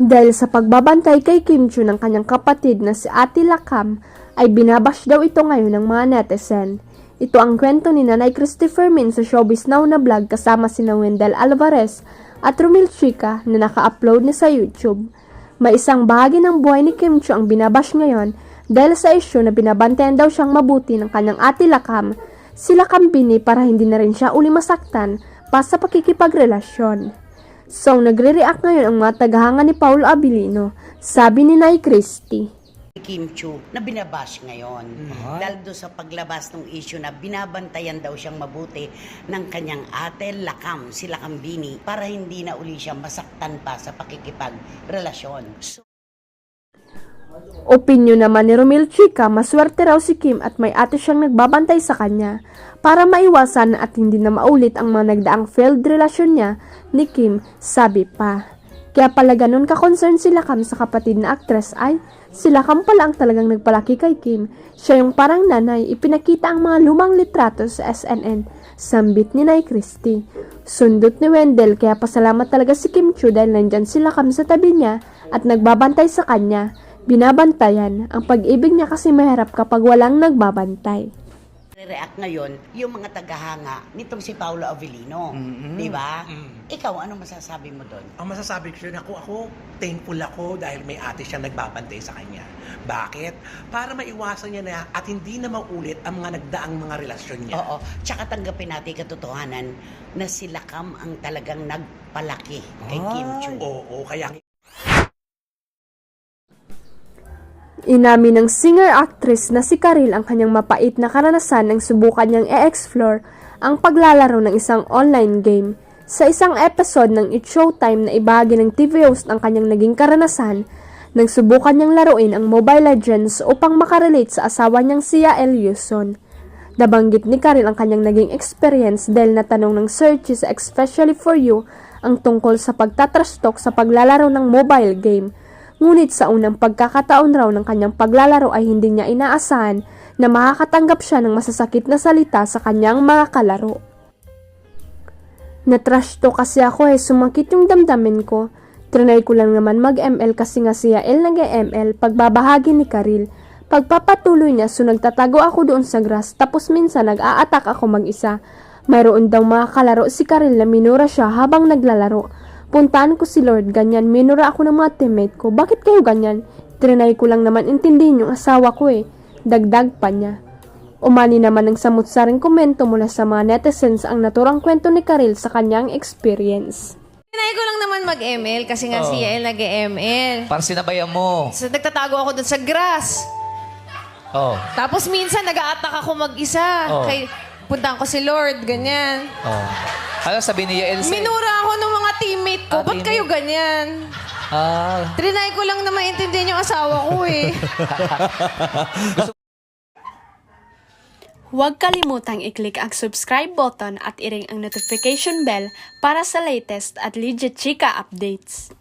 Dahil sa pagbabantay kay Kim Chiu ng kanyang kapatid na si Ate Lakam, ay binabash daw ito ngayon ng mga netizen. Ito ang kwento ni Nanay Christopher Min sa Showbiz Now na vlog kasama sina Wendell Alvarez at Romel Chica na naka-upload na sa YouTube. May isang bahagi ng buhay ni Kim Chiu ang binabash ngayon dahil sa issue na binabantayan daw siyang mabuti ng kanyang Ate Lakam, si Lakam Bini, para hindi na rin siya uli masaktan pa sa pakikipagrelasyon. So, nagre-react ngayon ang mga tagahanga ni Paolo Abilino, sabi ni Nay Christy. Kim Chiu na binabash ngayon dahil doon sa paglabas ng issue na binabantayan daw siyang mabuti ng kanyang ate Lakam, si Lakam Bini, para hindi na uli siya masaktan pa sa pakikipagrelasyon. Opinyon naman ni Romel Chica, maswerte raw si Kim at may ate siyang nagbabantay sa kanya para maiwasan at hindi na maulit ang mga nagdaang failed relasyon niya ni Kim, sabi pa. Kaya pala ganun ka-concern si Lakam sa kapatid na aktres ay si Lakam pala ang talagang nagpalaki kay Kim. Siya yung parang nanay, ipinakita ang mga lumang litrato sa SNN, sambit ni Nay Christy. Sundot ni Wendell, kaya pasalamat talaga si Kim Chiu dahil nandyan si Lakam sa tabi niya at nagbabantay sa kanya. Binabantayan, ang pag-ibig niya kasi mahirap kapag walang nagbabantay. React ngayon yung mga tagahanga nitong si Paolo Abilino, di ba? Ikaw, ano masasabi mo doon? Ang masasabi ko siya, ako thankful ako dahil may ate siyang nagbabantay sa kanya. Bakit? Para maiwasan niya na at hindi na maulit ang mga nagdaang mga relasyon niya. Oo, tsaka tanggapin natin katotohanan na si Lakam ang talagang nagpalaki kay Kim Chiu. Oo, kaya Inamin ng singer-actress na si Karil ang kanyang mapait na karanasan nang subukan niyang i-explore ang paglalaro ng isang online game. Sa isang episode ng It's Showtime na ibahagi ng TV host ang kanyang naging karanasan nang subukan niyang laruin ang Mobile Legends upang makarelate sa asawa niyang si Yael Yuson. Nabanggit ni Karil ang kanyang naging experience dahil natanong ng searches especially for you ang tungkol sa pagtatrash talk sa paglalaro ng mobile game. Ngunit sa unang pagkakataon raw ng kanyang paglalaro ay hindi niya inaasahan na makakatanggap siya ng masasakit na salita sa kanyang mga kalaro. Natrash talk kasi ako sumakit yung damdamin ko. Trinay ko lang naman mag-ML kasi nga si Yael nag-ML, pagbabahagi ni Karil. Pagpapatuloy niya, nagtatago ako doon sa grass tapos minsan nag-a-attack ako mag-isa. Mayroon daw mga kalaro si Karil na minura siya habang naglalaro. Puntaan ko si Lord, ganyan, minura ako ng mga teammate ko. Bakit kayo ganyan? Trinay ko lang naman intindihin yung asawa ko Dagdag pa niya. Umani naman ng samut-saring komento mula sa mga netizens ang naturang kwento ni Karil sa kanyang experience. Trinay ko lang naman mag-ML kasi nga si Yael nag-ML. Parang sinabayan mo. So, nagtatago ako doon sa grass. Oh. Tapos minsan nag-a-attack ako mag-isa. Oh. Puntaan ko si Lord, ganyan. Oh. Ano sabi ni Yael? Minura ako ng mga teammate ko. Ba't teammate? kayo ganyan? Trinay ko lang na maintindihan yung asawa ko Huwag kalimutang i-click ang subscribe button at i-ring ang notification bell para sa latest at legit chika updates.